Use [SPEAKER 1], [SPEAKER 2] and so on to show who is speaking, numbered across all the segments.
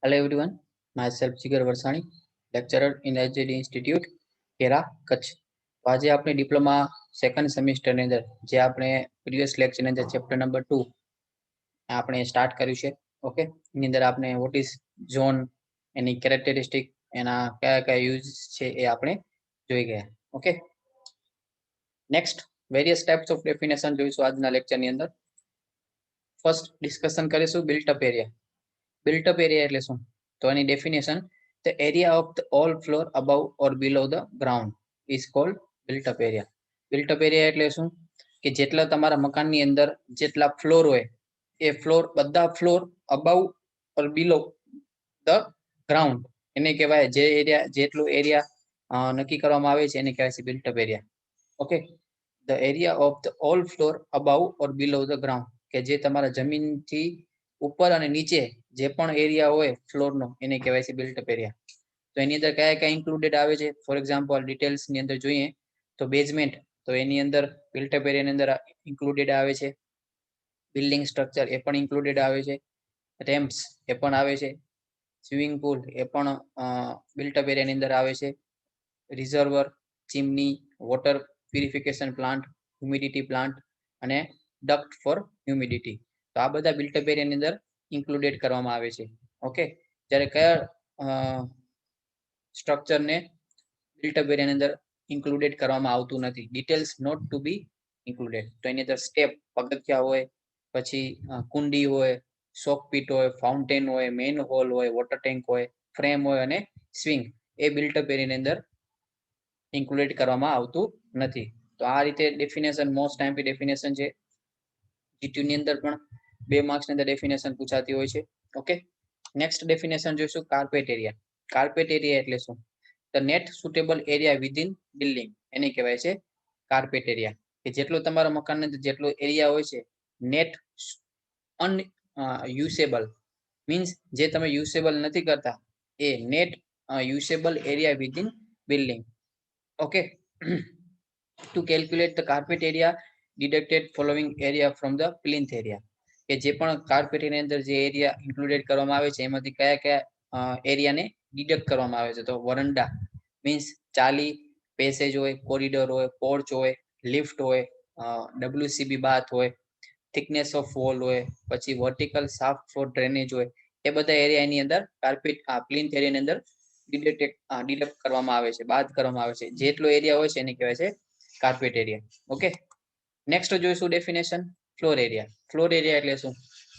[SPEAKER 1] Hello everyone, myself Jigar Varsani, lecturer in HJD Institute, કેરા કચ્છ. તો આજે આપણે ડિપ્લોમા સેકન્ડ સેમિસ્ટરની અંદર જે આપણે પ્રીવિયસ લેક્ચરની અંદર ચેપ્ટર નંબર 2 આપણે સ્ટાર્ટ કર્યું છે. ઓકે, એની અંદર આપણે what is zone, any characteristic, એના કયા કયા યુઝ છે એ આપણે જોઈ ગયા. Okay, next various types of definition જોઈશું આજના લેક્ચરની અંદર. ફર્સ્ટ ડિસ્કશન કરીશું built up area. Built up area એટલે શું? તો એની definition, the area of the all floor above or below the ground is called built up area. built up area એટલે શું કે જેટલા તમારા મકાનની અંદર જેટલા ફ્લોર હોય એ ફ્લોર બધા floor about or below the ground એને કહેવાય. જે એરિયા જેટલું એરિયા નક્કી કરવામાં આવે છે એને કહેવાય છે built up area. Okay, the area of the all floor about or below the ground કે જે તમારા જમીનથી ઉપર અને નીચે જે પણ એરિયા હોય ફ્લોરનો એને કહેવાય છે બિલ્ટ અપ એરિયા. તો એની અંદર કયા કયા ઇન્ક્લુડેડ આવે છે? ફોર એક્ઝામ્પલ ડિટેલ્સ ની અંદર જોઈએ તો બેઝમેન્ટ, તો એની અંદર બિલ્ટ અપ એરિયાની અંદર ઇન્ક્લુડેડ આવે છે. બિલ્ડિંગ સ્ટ્રક્ચર એ પણ ઇન્ક્લુડેડ આવે છે. રેમ્પ્સ એ પણ આવે છે. સ્વિમિંગ પુલ એ પણ બિલ્ટ અપ એરિયાની અંદર આવે છે. Reservoir, chimney, water purification plant, humidity plant અને ડક્ટ ફોર હ્યુમિડિટી. તો આ બધા બિલ્ટ અપ એરિયાની અંદર ઇન્ક્લુડેડ કરવામાં આવે છે. ઓકે, જ્યારે કયા સ્ટ્રક્ચરને બિલ્ટ અપ એરિયાની અંદર ઇન્ક્લુડેડ કરવામાં આવતું નથી, details not to be included. તો એની અંદર સ્ટેપ પગથિયા હોય, પછી કુંડી હોય, શોક પીટ હોય, ફાઉન્ટેન હોય, મેઇન હોલ હોય, વોટર ટેન્ક હોય, ફ્રેમ હોય અને સ્વિંગ એ બિલ્ટ અપ એરિયાની અંદર ઇન્ક્લુડેડ કરવામાં આવતું નથી. તો આ રીતે ડેફિનેશન મોસ્ટ ટાઈમ ડેફિનેશન છે. જીટીયુ ની અંદર પણ 2 માર્ક્સ ની અંદર ડેફિનેશન પૂછાતી હોય છે. ઓકે, નેક્સ્ટ ડેફિનેશન જોઈશું કાર્પેટ એરિયા. કાર્પેટ એરિયા એટલે શું? The net suitable area within building એને કહેવાય છે કાર્પેટ એરિયા. કે જેટલો તમારા મકાનની અંદર જેટલો એરિયા હોય છે નેટ અનયુસેબલ મીન્સ જે તમે યુસેબલ નથી કરતા એ net usable area within building. Okay, to calculate the carpet area deducted following area from the plinth area. કે જે પણ કાર્પેટ એની અંદર જે એરિયા ઇન્ક્લુડેડ કરવામાં આવે છે એમાંથી કયા કયા એરિયાને ડિડક્ટ કરવામાં આવે છે? તો વરંડા મીન્સ ચાલી, પેસેજ હોય, કોરિડોર હોય, પોર્ચ હોય, લિફ્ટ હોય, ડબ્લ્યુસીબી બાથ હોય, થિકનેસ ઓફ વોલ હોય, પછી વર્ટિકલ શાફ્ટ ફોર ડ્રેનેજ હોય, એ બધા એરિયા એની અંદર કાર્પેટ પ્લિન્થ એરિયાની અંદર ડિડક્ટ કરવામાં આવે છે, બાદ કરવામાં આવે છે. જેટલો એરિયા હોય છે એને કહેવાય છે કાર્પેટ એરિયા. ઓકે, નેક્સ્ટ જોઈશું definition floor area. Floor area એટલે શું?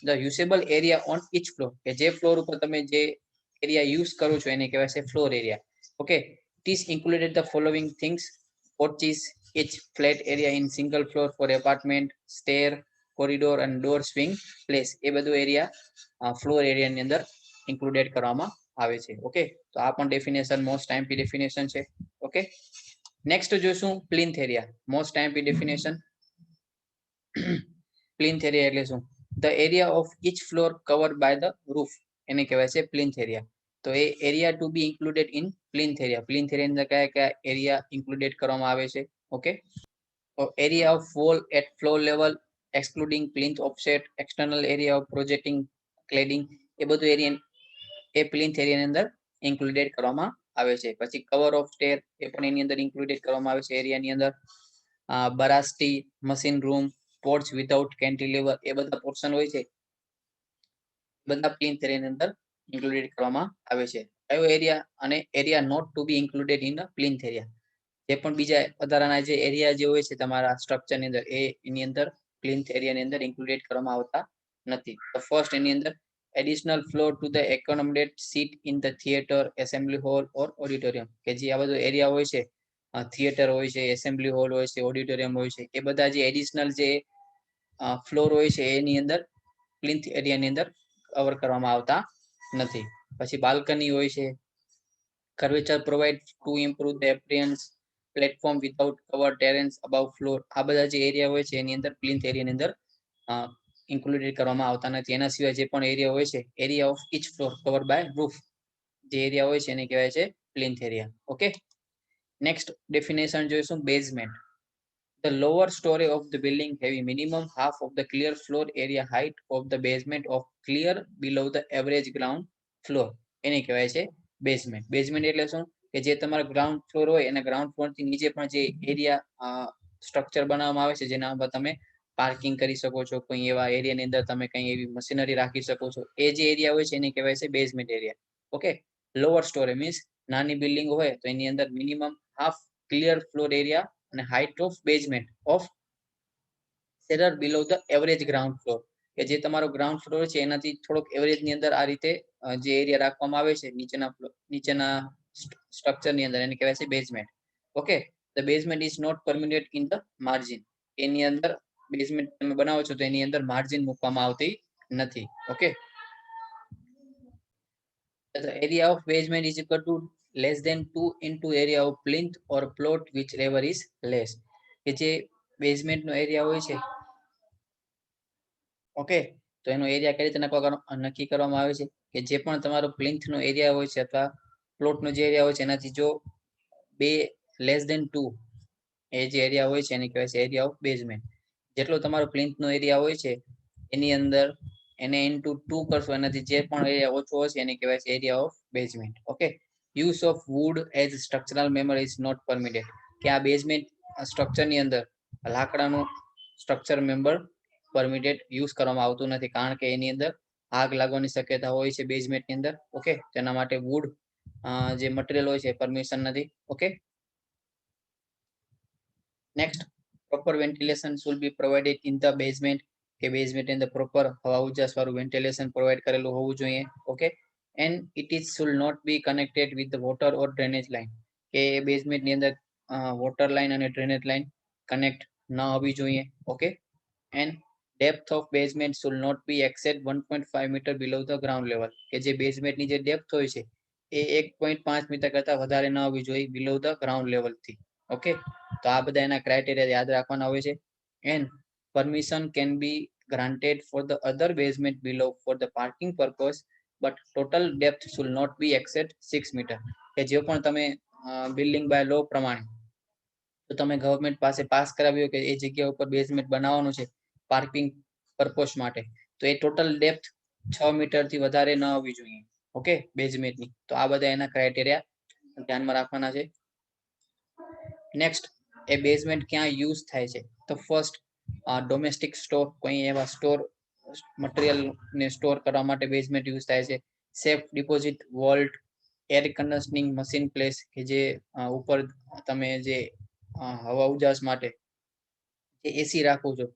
[SPEAKER 1] The usable area on each floor કે જે ફ્લોર ઉપર તમે જે એરિયા યુઝ કરો છો એને કહેવાય છે floor area. Okay, it is included the following things: porches, each flat area in single floor for apartment, stair, corridor and door swing place. એ બધું એરિયા ફ્લોર એરિયાની અંદર ઇન્ક્લુડેડ કરવામાં આવે છે. ઓકે, તો આ પણ ડેફિનેશન મોસ્ટ ટાઈમ ડેફિનેશન છે. ઓકે, નેક્સ્ટ જોઈશું plinth area. Most time definition plinth area એટલે શું? The area of each floor covered by the roof એને કહેવાય છે પ્લિન્થ એરિયા. તો એ area to be included in plinth area. Plinth area અંદર કયા કયા એરિયા ઇન્ક્લુડેડ કરવામાં આવે છે? Okay, area of wall at floor level excluding plinth offset, external area of projecting cladding, એ બધું એરિયા એ પ્લિન્થ એરિયાની અંદર ઇન્ક્લુડેડ કરવામાં આવે છે. પછી કવર ઓફ સ્ટેર એ પણ એની અંદર ઇન્ક્લુડેડ કરવામાં આવે છે એરિયાની અંદર. બરાસ્ટી, machine room, porch without cantilever, એ બધા પોર્શન હોય છે બધા પ્લિન્થ એરિયાની અંદર ઇન્ક્લુડેડ કરવામાં આવે છે. કયો એરિયા? અને area not to be included in plinth area. જે પણ બીજા વધારાના જે એરિયા જે હોય છે તમારા સ્ટ્રક્ચરની અંદર એ એની અંદર પ્લિન્થ એરિયાની અંદર ઇન્ક્લુડેડ કરવામાં આવતા નથી. તો ફર્સ્ટ એની અંદર additional floor to the accommodate seat in the theater, assembly hall or auditorium. કે જે આ બધો એરિયા હોય છે, થિયેટર હોય છે, એસેમ્બલી હોલ હોય છે, ઓડિટોરિયમ હોય છે, એ બધા જે એડિશનલ જે ફ્લોર હોય છે એની અંદર પ્લિન્થ એરિયાની અંદર કવર કરવામાં આવતા નથી. પછી બાલ્કની હોય છે, curvature provide to improve the appearance, platform without cover, Terrence અબાવ floor, આ બધા જે એરિયા હોય છે એની અંદર પ્લિન્થ એરિયાની અંદર ઇન્ક્લુડેડ કરવામાં આવતા નથી. એના સિવાય જે પણ એરિયા હોય છે area of each floor cover by roof, જે એરિયા હોય છે એને કહેવાય છે plinth area. Okay, next definition જોઈશું basement. The lower story of the building having minimum half of the clear floor area height of the basement of clear below the average ground floor એને કહેવાય છે basement. Basement એટલે શું કે જે તમારો ground floor હોય અને ગ્રાઉન્ડ ફ્લોર થી નીચે પણ જે એરિયા સ્ટ્રક્ચર બનાવવામાં આવે છે જેના પર તમે પાર્કિંગ કરી શકો છો, કોઈ એવા એરિયાની અંદર તમે કઈ એવી મશીનરી રાખી શકો છો, એ જે એરિયા હોય છે એને કહેવાય છે basement area. Okay, lower storey means નાની બિલ્ડિંગ હોય તો એની અંદર minimum half clear floor area અને height of basement of cellar below the average ground floor, કે જે તમારો ગ્રાઉન્ડ ફ્લોર છે એનાથી થોડોક એવરેજ ની અંદર આ રીતે જે એરિયા રાખવામાં આવે છે નીચેના સ્ટ્રક્ચર ની અંદર એને કહેવાય છે basement. Okay, the basement is not permanent in the margin. એની અંદર બેઝમેન્ટ તમે બનાવો છો તો એની અંદર માર્જિન મૂકવામાં આવતી નથી. Okay, the area of basement is equal to less than 2 into area of plinth or plot whichever is less. કે જે બેઝમેન્ટ નો એરિયા હોય છે, ઓકે, તો એનો એરિયા કઈ રીતે નક્કી કરવામાં આવે છે કે જે પણ તમારો પ્લિન્થ નો એરિયા હોય છે અથવા પ્લોટ નો જે એરિયા હોય છે એનાથી જો બે લેસ દેન 2 એ જે એરિયા હોય છે એને કહેવાય છે એરિયા ઓફ બેઝમેન્ટ. જેટલો તમારો પ્લિન્થ નો એરિયા હોય છે એની અંદર એને ઇન્ટુ 2 કરશો, એનાથી જે પણ એરિયા ઓછો હશે એને કહેવાય છે area of basement. Okay, use of wood as structural member is not permitted. કે આ બેઝમેન્ટ સ્ટ્રક્ચર ની અંદર લાકડાનું સ્ટ્રક્ચર મેમ્બર પરમિટેડ યુઝ કરવામાં આવતું નથી, કારણ કે એની અંદર આગ લાગવાની શક્યતા હોય છે બેઝમેન્ટ ની અંદર. ઓકે, તેના માટે વુડ જે મટીરિયલ હોય છે પરમિશન નથી. Okay, next, proper ventilation should be provided in the basement. કે બેઝમેન્ટ ની અંદર પ્રોપર હવા ઉજાસ વાળું વેન્ટિલેશન પ્રોવાઈડ કરેલું હોવું જોઈએ. Okay, and it is should not be connected with water or drainage line. કે બેઝમેન્ટ ની અંદર વોટર લાઇન અને ડ્રેનેજ લાઇન કનેક્ટ ન હોવી જોઈએ. Okay, and depth of basement should not be exceed 1.5 metre below the ground level. કે જે basement ની જે ડેપ્થ હોય છે એ 1.5 મીટર કરતા વધારે ન હોવી જોઈએ બિલો ધ ગ્રાઉન્ડ લેવલ થી. ઓકે, તો આ બધા એના ક્રાઇટેરિયા યાદ રાખવાના હોય છે. And permission can be granted for the other basement below for the parking purpose, but total depth should not be exceed 6 meter. કે જે પણ તમે બિલ્ડિંગ બાય લો પ્રમાણે તો તમે ગવર્મેન્ટ પાસે પાસ કરાવ્યો કે એ જગ્યા ઉપર બેઝમેન્ટ બનાવવાનું છે પાર્કિંગ પર્પોઝ માટે, તો એ ટોટલ ડેપ્થ 6 મીટર થી વધારે ન હોવી જોઈએ. ઓકે, બેઝમેન્ટની. તો આ બધા એના ક્રાઇટેરિયા ધ્યાનમાં રાખવાના છે. નેક્સ્ટ, એ બેઝમેન્ટ ક્યાં યુઝ થાય છે? તો ફર્સ્ટ, ડોમેસ્ટિક સ્ટોર, કોઈ એવા સ્ટોર મટીરિયલ ને સ્ટોર કરવા માટે બેઝમેન્ટ યુઝ થાય છે. Safe deposit volt, air conditioning machine place, કે જે ઉપર તમે જે હવા ઉજાસ માટે જે એસી રાખો છો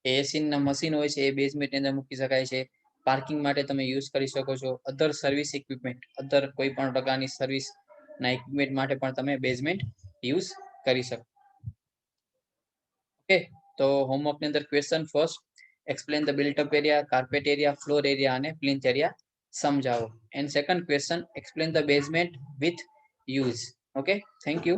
[SPEAKER 1] એ એસી ના મશીન હોય છે એ બેઝમેન્ટ ની અંદર મૂકી શકાય છે. પાર્કિંગ માટે તમે યુઝ કરી શકો છો. અધર સર્વિસ ઇક્વિપમેન્ટ, અધર કોઈ પણ પ્રકારની સર્વિસ ના ઇક્વિપમેન્ટ માટે પણ તમે બેઝમેન્ટ યુઝ કરી શકો. ઓકે, તો હોમવર્ક ની અંદર question first, explain the built up area, carpet area, floor area અને પ્લિન્થ એરિયા સમજાવો. And second question, explain the basement with use. Okay, thank you.